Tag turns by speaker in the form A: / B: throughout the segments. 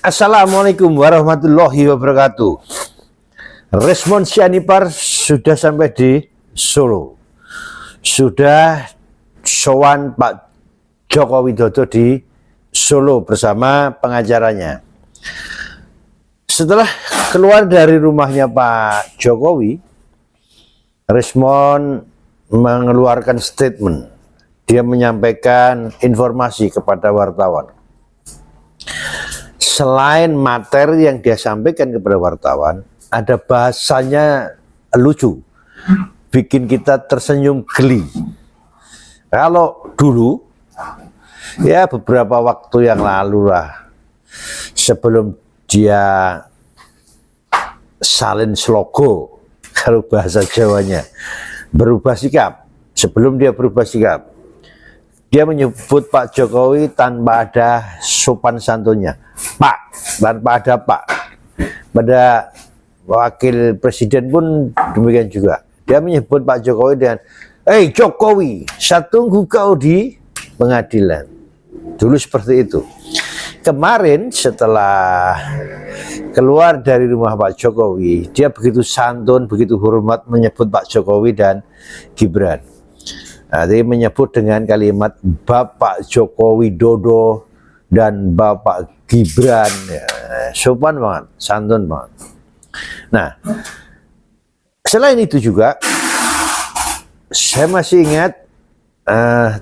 A: Assalamualaikum warahmatullahi wabarakatuh. Resmond Sianipar sudah sampai di Solo. Sudah sowan Pak Joko Widodo di Solo bersama pengacaranya. Setelah keluar dari rumahnya Pak Jokowi, Resmond mengeluarkan statement. Dia menyampaikan informasi kepada wartawan. Selain materi yang dia sampaikan kepada wartawan, ada bahasanya lucu, bikin kita tersenyum geli. Kalau dulu, ya beberapa waktu yang lalu lah, sebelum dia salin slogo, kalau bahasa Jawanya, berubah sikap. Sebelum dia berubah sikap, dia menyebut Pak Jokowi tanpa ada sopan santunnya. Pak, tanpa ada Pak. Pada wakil presiden pun demikian juga. Dia menyebut Pak Jokowi dengan, "Hei Jokowi, saya tunggu kau di pengadilan." Dulu seperti itu. Kemarin setelah keluar dari rumah Pak Jokowi, dia begitu santun, begitu hormat menyebut Pak Jokowi dan Gibran. Nah, dia menyebut dengan kalimat Bapak Joko Widodo dan Bapak Gibran, ya, sopan banget, santun banget. Nah, selain itu juga, saya masih ingat,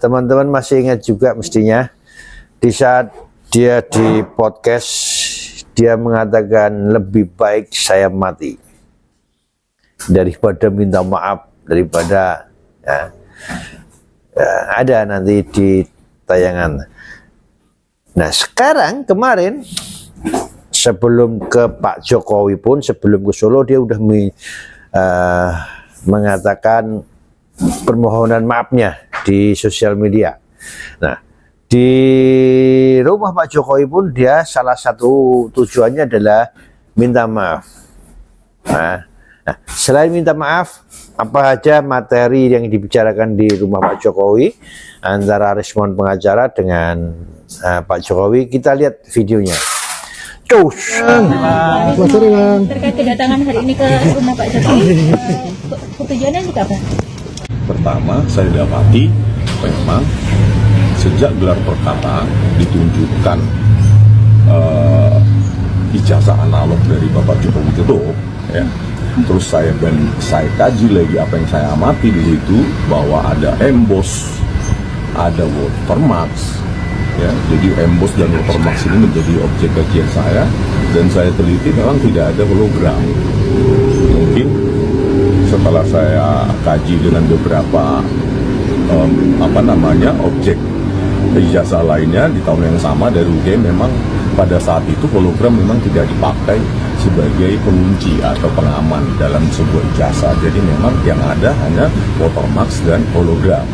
A: teman-teman masih ingat juga mestinya, di saat dia di podcast, dia mengatakan lebih baik saya mati daripada minta maaf, daripada ya, ada nanti di tayangan. Nah sekarang kemarin sebelum ke Pak Jokowi pun, sebelum ke Solo, dia udah mengatakan permohonan maafnya di sosial media. Nah di rumah Pak Jokowi pun dia salah satu tujuannya adalah minta maaf. Nah, selain minta maaf, apa saja materi yang dibicarakan di rumah Pak Jokowi antara Resmond pengacara dengan Pak Jokowi, kita lihat videonya. Cus.
B: Terkait kedatangan hari ini ke rumah Pak Jokowi, tujuannya untuk apa?
C: Pertama, saya dapati memang sejak gelar perkara ditunjukkan ijazah analog dari Bapak Joko Widodo, ya. Terus saya kaji lagi apa yang saya amati di situ, bahwa ada emboss, ada watermark, ya. Jadi emboss dan watermark ini menjadi objek kajian saya, dan saya teliti memang tidak ada hologram. Mungkin setelah saya kaji dengan beberapa objek ijazah lainnya di tahun yang sama dari UGM, memang pada saat itu hologram memang tidak dipakai sebagai pengunci atau pengaman dalam sebuah ijazah. Jadi memang yang ada hanya watermark dan hologram,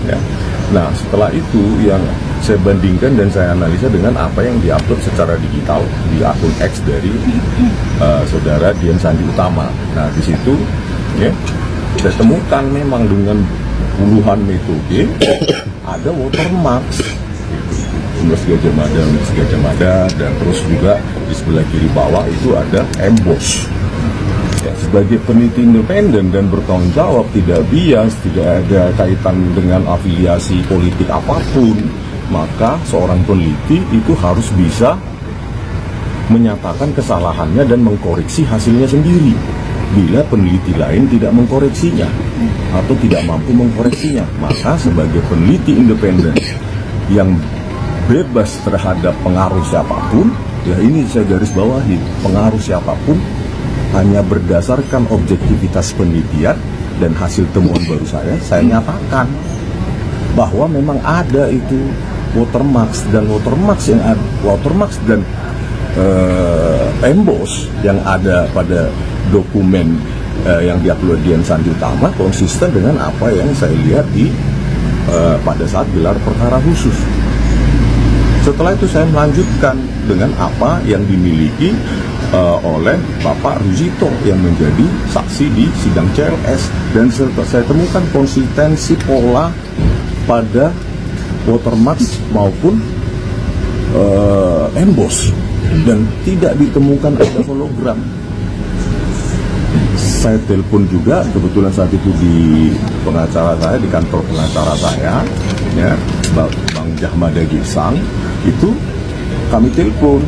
C: ya. Nah setelah itu yang saya bandingkan dan saya analisa dengan apa yang diupload secara digital di akun X dari saudara Dian Sandi Utama. Nah di situ, ya, saya temukan memang dengan puluhan metode ada watermark. Gajah Mada, dan terus juga di sebelah kiri bawah itu ada emboss. Ya, sebagai peneliti independen dan bertanggung jawab, tidak bias, tidak ada kaitan dengan afiliasi politik apapun, maka seorang peneliti itu harus bisa menyatakan kesalahannya dan mengkoreksi hasilnya sendiri. Bila peneliti lain tidak mengkoreksinya atau tidak mampu mengkoreksinya, maka sebagai peneliti independen yang bebas terhadap pengaruh siapapun, ya ini saya garis bawahi, pengaruh siapapun, hanya berdasarkan objektivitas penelitian dan hasil temuan baru saya nyatakan bahwa memang ada itu watermark dan emboss yang ada pada dokumen yang diupload Dian Sandi Utama konsisten dengan apa yang saya lihat di pada saat gelar perkara khusus. Setelah itu saya melanjutkan dengan apa yang dimiliki oleh Bapak Ruzito yang menjadi saksi di sidang CLS, dan saya temukan konsistensi pola pada watermark maupun emboss. dan tidak ditemukan ada hologram. Saya telepon juga, kebetulan saat itu di pengacara saya, di kantor pengacara saya, ya, Bang Jahmada Girsang, itu kami telepon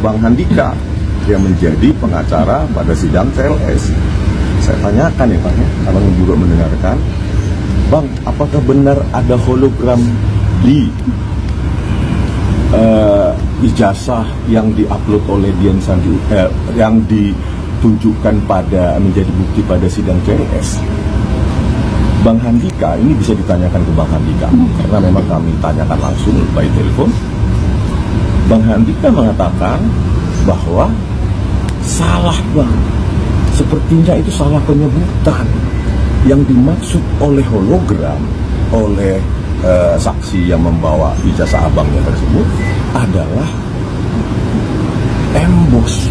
C: Bang Handika yang menjadi pengacara pada sidang CLS. Saya tanyakan ya Pak, ya, abang juga mendengarkan, Bang, apakah benar ada hologram di ijazah yang diupload oleh Dian Sandi, yang ditunjukkan pada menjadi bukti pada sidang CLS? Bang Handika, ini bisa ditanyakan ke Bang Handika karena memang kami tanyakan langsung by telepon. Bang Handika mengatakan bahwa salah Bang, sepertinya itu salah penyebutan. Yang dimaksud oleh hologram oleh saksi yang membawa ijazah abangnya tersebut adalah emboss.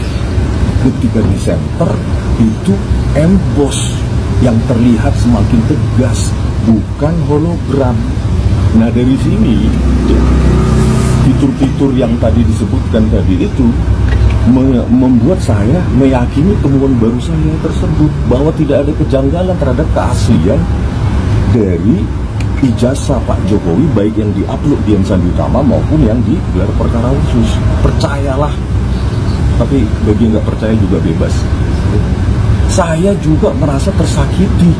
C: Ketika di center itu emboss yang terlihat semakin tegas, bukan hologram. Nah dari sini fitur-fitur yang tadi disebutkan tadi itu membuat saya meyakini temuan baru saya tersebut bahwa tidak ada kejanggalan terhadap keaslian dari ijazah Pak Jokowi, baik yang diupload Dian Sandi Utama maupun yang di gelar perkara khusus. Percayalah, tapi bagi yang nggak percaya juga bebas. Saya juga merasa tersakiti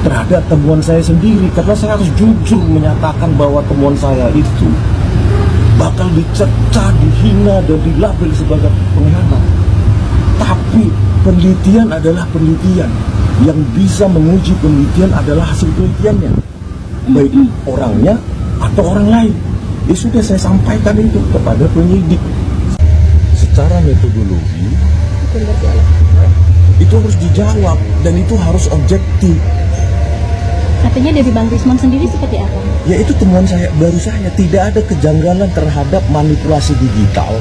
C: terhadap temuan saya sendiri karena saya harus jujur menyatakan bahwa temuan saya itu bakal dicerca, dihina, dan dilabel sebagai pengkhianat. Tapi penelitian adalah penelitian. Yang bisa menguji penelitian adalah hasil penelitiannya, baik orangnya atau orang lain. Ya sudah, saya sampaikan itu kepada penyidik. Secara metodologi itu harus dijawab dan itu harus objektif.
B: Artinya dari Bang Rismon sendiri seperti apa?
C: Ya itu temuan saya, baru saya, tidak ada kejanggalan terhadap manipulasi digital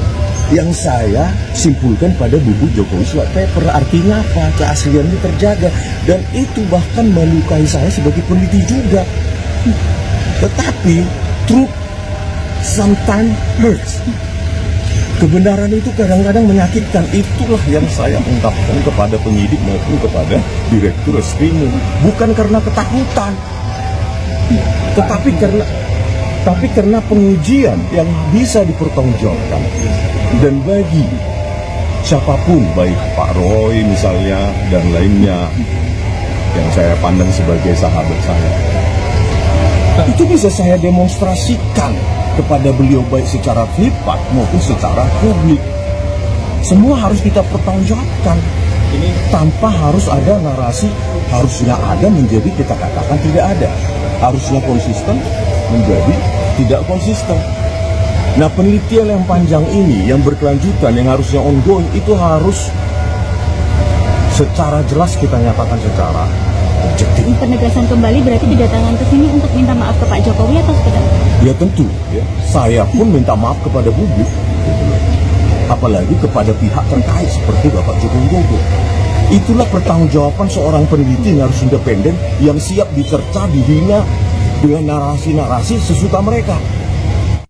C: yang saya simpulkan pada buku Jokowi White Paper. Artinya apa? Keasliannya terjaga dan itu bahkan melukai saya sebagai peneliti juga. Tetapi truth sometimes hurts. Kebenaran itu kadang-kadang menyakitkan. Itulah yang saya ungkapkan kepada penyidik maupun kepada Direktur Reskrimum. Bukan karena ketakutan, tapi karena pengujian yang bisa dipertanggungjawabkan. Dan bagi siapapun, baik Pak Roy misalnya dan lainnya yang saya pandang sebagai sahabat saya, itu bisa saya demonstrasikan kepada beliau baik secara privat maupun secara publik. Semua harus kita pertanggungjawabkan. Ini tanpa harus ada narasi, harusnya ada menjadi kita katakan tidak ada. Harusnya konsisten menjadi tidak konsisten. Nah penelitian yang panjang ini, yang berkelanjutan, yang harusnya ongoing, itu harus secara jelas kita nyatakan secara objektif.
B: Penegasan kembali berarti kedatangan ke sini untuk minta maaf ke Pak Jokowi atau sekedar?
C: Ya tentu, ya. Saya pun minta maaf kepada publik, apalagi kepada pihak terkait seperti Bapak Joko Widodo. Itulah pertanggungjawaban seorang peneliti yang harus independen, yang siap dicerca, dihina dengan narasi-narasi sesuka mereka.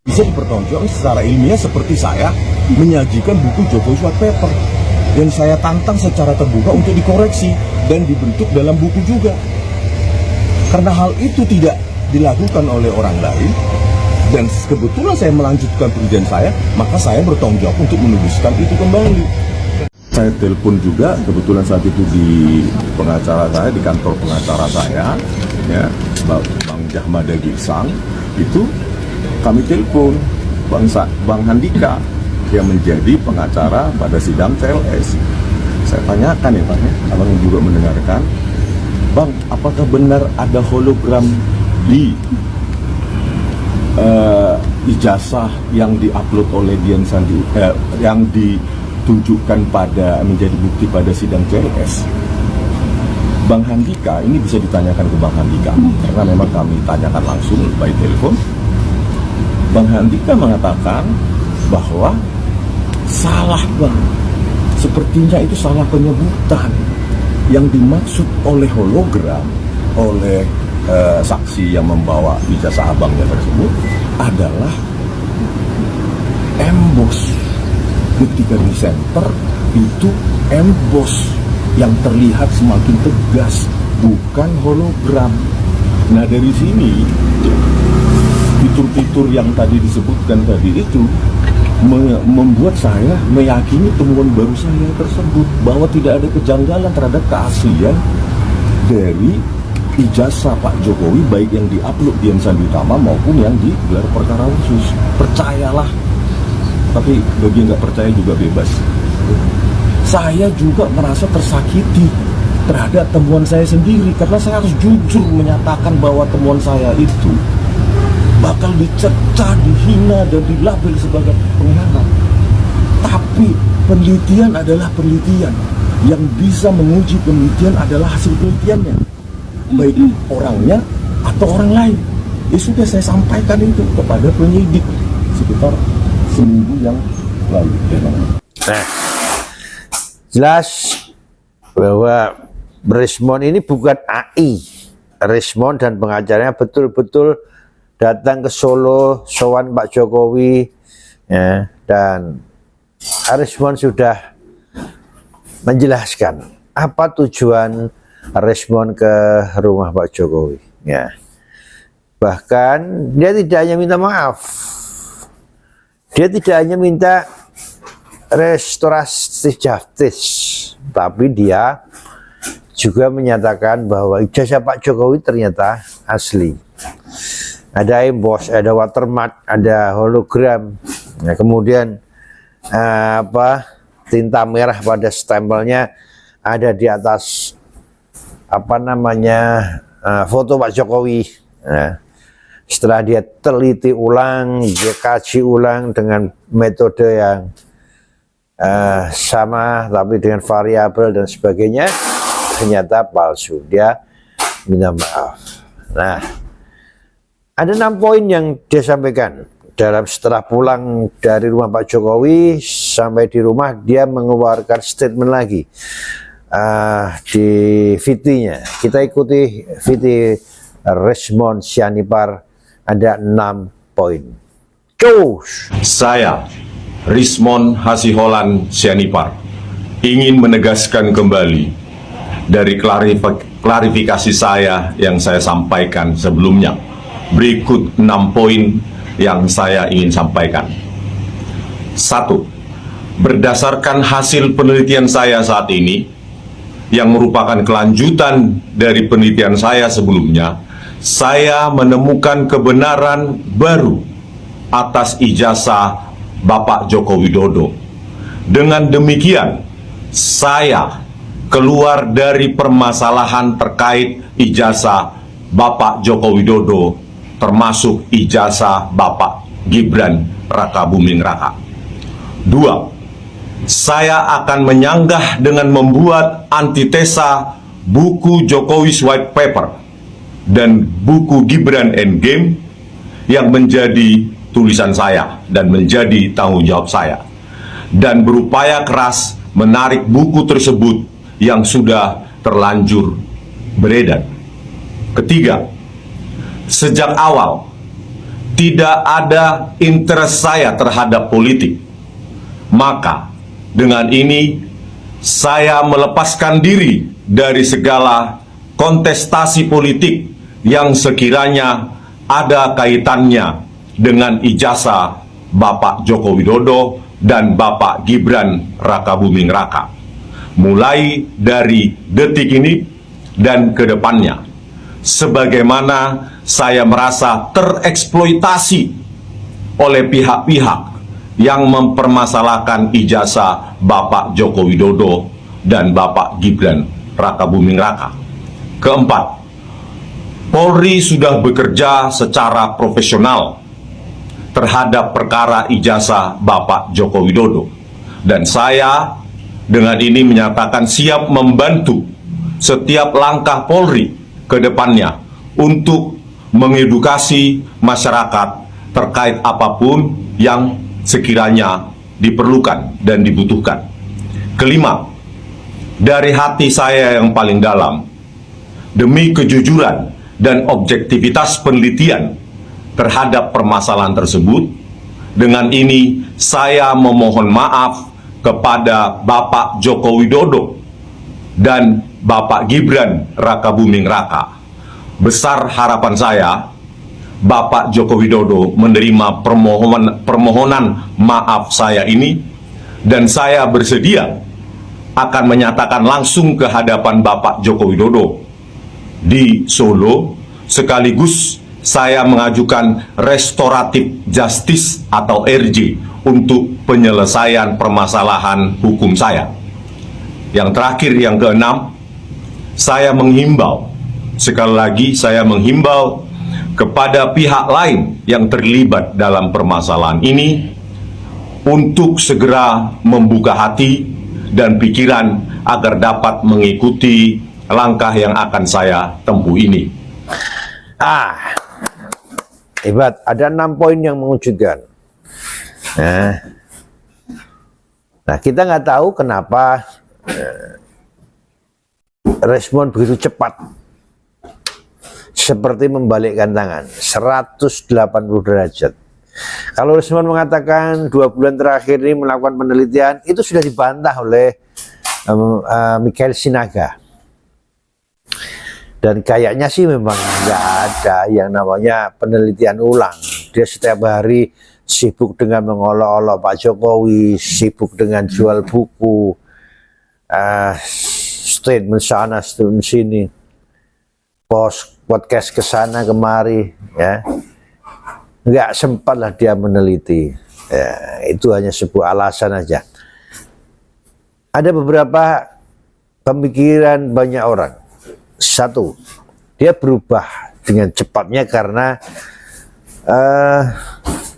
C: Bisa dipertontonkan secara ilmiah seperti saya menyajikan buku Jokowi White Paper yang saya tantang secara terbuka untuk dikoreksi dan dibentuk dalam buku juga. Karena hal itu tidak dilakukan oleh orang lain dan kebetulan saya melanjutkan penelitian saya, maka saya bertanggung jawab untuk menuliskan itu kembali. Saya telepon juga, kebetulan saat itu di pengacara saya, di kantor pengacara saya, ya, Bang Jahmada Girsang, itu kami telepon Bang Handika yang menjadi pengacara pada sidang CLS. Saya tanyakan ya Pak, ya, abang juga mendengarkan, Bang, apakah benar ada hologram di ijazah yang diupload oleh Dian Sandi, yang ditunjukkan pada menjadi bukti pada sidang CLS? Bang Handika, ini bisa ditanyakan ke Bang Handika karena memang kami tanyakan langsung by telepon. Bang Handika mengatakan bahwa salah Bang, sepertinya itu salah penyebutan. Yang dimaksud oleh hologram oleh saksi yang membawa ijazah abangnya tersebut adalah emboss. ketika di center itu emboss yang terlihat semakin tegas, bukan hologram. Nah dari sini fitur-fitur yang tadi disebutkan tadi itu membuat saya meyakini temuan baru saya tersebut bahwa tidak ada kejanggalan terhadap keaslian dari ijazah Pak Jokowi, baik yang diupload di Sandi Utama maupun yang di gelar perkara khusus. Percayalah, tapi bagi yang nggak percaya juga bebas. Saya juga merasa tersakiti terhadap temuan saya sendiri karena saya harus jujur menyatakan bahwa temuan saya itu bakal dicerca, dihina, dan dilabel sebagai pengkhianat. Tapi penelitian adalah penelitian. Yang bisa menguji penelitian adalah hasil penelitiannya, baik orangnya atau orang lain. Ya sudah, saya sampaikan itu kepada penyidik sekitar seminggu yang lalu.
A: Nah, jelas bahwa Rismond ini bukan AI. Rismond dan pengacaranya betul-betul datang ke Solo, sowan Pak Jokowi, ya, dan Rismond sudah menjelaskan apa tujuan Rismond ke rumah Pak Jokowi. Ya. Bahkan dia tidak hanya minta maaf, dia tidak hanya minta restoratif justice, tapi dia juga menyatakan bahwa ijazah Pak Jokowi ternyata asli. Ada emboss, ada watermark, ada hologram. Nah, kemudian tinta merah pada stempelnya ada di atas foto Pak Jokowi. Nah, setelah dia teliti ulang, dia kaji ulang dengan metode yang sama tapi dengan variabel dan sebagainya, ternyata palsu. Dia minta maaf. Nah, ada 6 poin yang dia sampaikan dalam setelah pulang dari rumah Pak Jokowi. Sampai di rumah dia mengeluarkan statement lagi di VT-nya. Kita ikuti VT Rismond Sianipar, ada 6 poin. Cus.
C: Saya, Rismond Hasiholan Sianipar, ingin menegaskan kembali dari klarifikasi saya yang saya sampaikan sebelumnya. Berikut 6 poin yang saya ingin sampaikan. 1. Berdasarkan hasil penelitian saya saat ini, yang merupakan kelanjutan dari penelitian saya sebelumnya, saya menemukan kebenaran baru atas ijazah Bapak Joko Widodo. Dengan demikian, saya keluar dari permasalahan terkait ijazah Bapak Joko Widodo, termasuk ijazah Bapak Gibran Rakabuming Raka. 2. Saya akan menyanggah dengan membuat antitesa buku Jokowi's White Paper dan buku Gibran Endgame yang menjadi tulisan saya dan menjadi tanggung jawab saya, dan berupaya keras menarik buku tersebut yang sudah terlanjur beredar. 3. Sejak awal tidak ada interest saya terhadap politik. Maka dengan ini saya melepaskan diri dari segala kontestasi politik yang sekiranya ada kaitannya dengan ijazah Bapak Joko Widodo dan Bapak Gibran Rakabuming Raka. Mulai dari detik ini dan ke depannya, sebagaimana saya merasa tereksploitasi oleh pihak-pihak yang mempermasalahkan ijazah Bapak Joko Widodo dan Bapak Gibran Rakabuming Raka. 4. Polri sudah bekerja secara profesional terhadap perkara ijazah Bapak Joko Widodo, dan saya dengan ini menyatakan siap membantu setiap langkah Polri ke depannya untuk mengedukasi masyarakat terkait apapun yang sekiranya diperlukan dan dibutuhkan. 5. Dari hati saya yang paling dalam, demi kejujuran dan objektivitas penelitian terhadap permasalahan tersebut, dengan ini saya memohon maaf kepada Bapak Joko Widodo dan Bapak Gibran Rakabuming Raka. Besar harapan saya Bapak Joko Widodo menerima permohonan maaf saya ini, dan saya bersedia akan menyatakan langsung ke hadapan Bapak Joko Widodo di Solo, sekaligus saya mengajukan restoratif justice atau RJ untuk penyelesaian permasalahan hukum saya. Yang terakhir, yang keenam, saya menghimbau, sekali lagi saya menghimbau kepada pihak lain yang terlibat dalam permasalahan ini untuk segera membuka hati dan pikiran agar dapat mengikuti langkah yang akan saya tempuh ini.
A: Hebat, ada 6 poin yang mengejutkan. Nah, kita nggak tahu kenapa respon begitu cepat, seperti membalikkan tangan 180 derajat. Kalau respon mengatakan 2 bulan terakhir ini melakukan penelitian, itu sudah dibantah oleh Michael Sinaga. Dan kayaknya sih memang nggak ada yang namanya penelitian ulang. Dia setiap hari sibuk dengan mengolok-olok Pak Jokowi, sibuk dengan jual buku, statement sana, statement sini, podcast ke sana kemari, ya. Nggak sempat lah dia meneliti. Ya, itu hanya sebuah alasan aja. Ada beberapa pemikiran banyak orang. Satu, dia berubah dengan cepatnya karena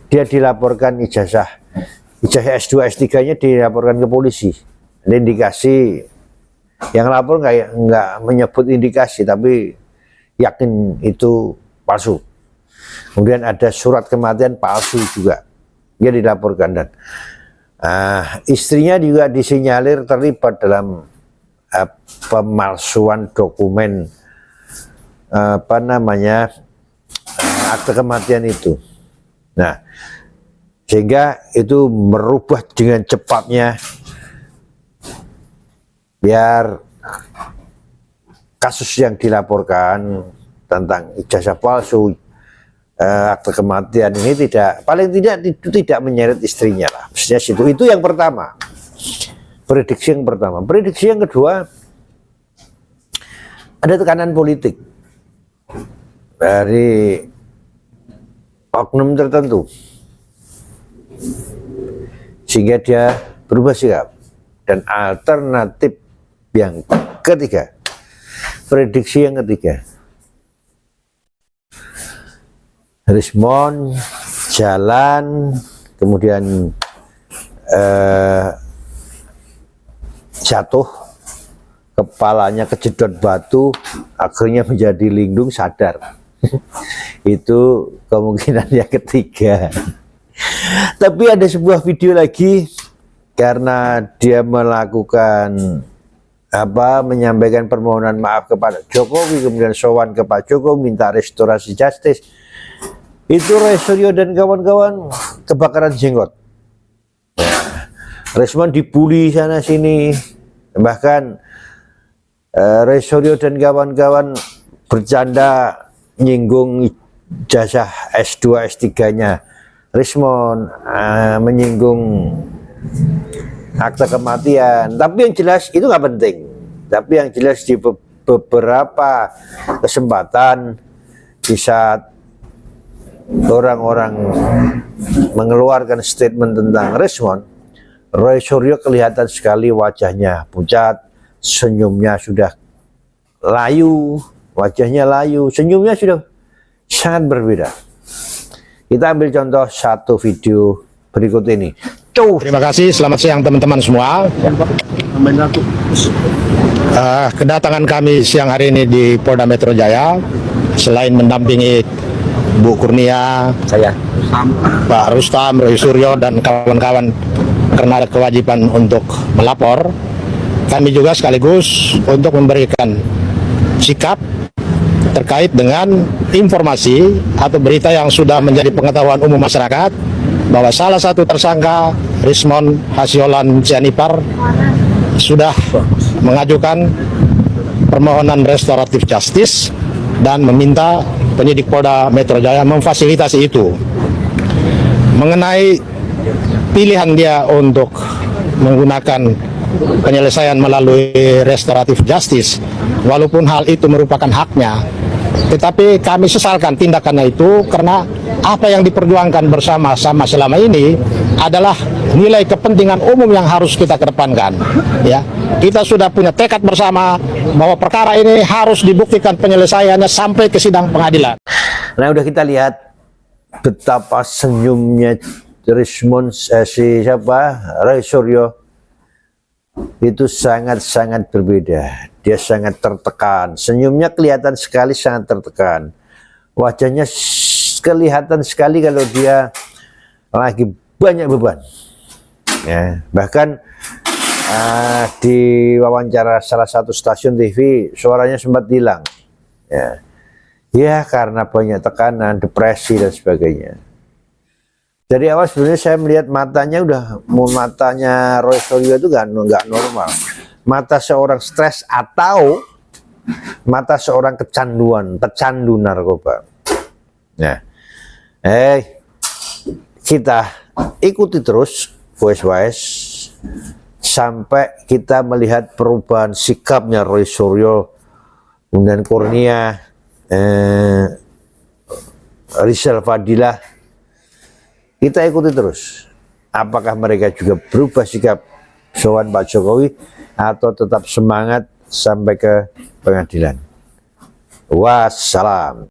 A: dia dilaporkan ijazah S2, S3-nya dilaporkan ke polisi. Ada indikasi, yang lapor nggak menyebut indikasi, tapi yakin itu palsu. Kemudian ada surat kematian palsu juga, dia dilaporkan. Dan istrinya juga disinyalir terlibat dalam pemalsuan dokumen akte kematian itu. Nah, sehingga itu merubah dengan cepatnya biar kasus yang dilaporkan tentang ijazah palsu, akte kematian ini paling tidak itu tidak menyeret istrinya lah. Maksudnya itu yang pertama. Prediksi yang pertama. Prediksi yang kedua, ada tekanan politik dari oknum tertentu sehingga dia berubah sikap. Dan alternatif yang ketiga, prediksi yang ketiga, respon jalan, kemudian jatuh, kepalanya kejedot batu, akhirnya menjadi linglung, sadar. Itu kemungkinan yang ketiga. Tapi ada sebuah video lagi, karena dia melakukan menyampaikan permohonan maaf kepada Jokowi, kemudian sowan ke Pak Jokowi minta restorasi justice. Itu Resoryo dan kawan-kawan kebakaran jenggot. Respon dibully sana sini, bahkan Resoryo dan kawan-kawan bercanda nyinggung ijazah S2, S3-nya. Respon menyinggung akte kematian. Tapi yang jelas itu nggak penting. Tapi yang jelas di beberapa kesempatan di saat orang-orang mengeluarkan statement tentang respon, Resoryo kelihatan sekali wajahnya pucat, senyumnya sudah layu, wajahnya layu, senyumnya sudah sangat berbeda. Kita ambil contoh satu video berikut ini.
D: Terima kasih, selamat siang teman-teman semua. Kedatangan kami siang hari ini di Polda Metro Jaya, selain mendampingi Bu Kurnia, saya, Pak Rustam, Roy Suryo, dan kawan-kawan karena ada kewajiban untuk melapor, kami juga sekaligus untuk memberikan sikap terkait dengan informasi atau berita yang sudah menjadi pengetahuan umum masyarakat bahwa salah satu tersangka Rismond Hasiolan Sianipar sudah mengajukan permohonan restoratif justice dan meminta penyidik Polda Metro Jaya memfasilitasi itu. Mengenai pilihan dia untuk menggunakan penyelesaian melalui restoratif justice, walaupun hal itu merupakan haknya, tetapi kami sesalkan tindakannya itu karena apa yang diperjuangkan bersama-sama selama ini adalah nilai kepentingan umum yang harus kita kedepankan. Ya, kita sudah punya tekad bersama bahwa perkara ini harus dibuktikan penyelesaiannya sampai ke sidang pengadilan.
A: Nah, udah kita lihat betapa senyumnya Rismond Roy Suryo itu sangat-sangat berbeda. Dia sangat tertekan. Senyumnya kelihatan sekali sangat tertekan. Wajahnya kelihatan sekali kalau dia lagi banyak beban. Ya, bahkan di wawancara salah satu stasiun TV suaranya sempat hilang. Ya, karena banyak tekanan, depresi dan sebagainya. Dari awal sebenarnya saya melihat matanya Roy Suryo itu nggak normal. Mata seorang stres atau mata seorang pecandu narkoba. Nah, kita ikuti terus Voice Wise sampai kita melihat perubahan sikapnya Roy Suryo, kemudian Kurnia, Rizal Fadilah. Kita ikuti terus. Apakah mereka juga berubah sikap sowan Pak Jokowi atau tetap semangat sampai ke pengadilan. Wassalam.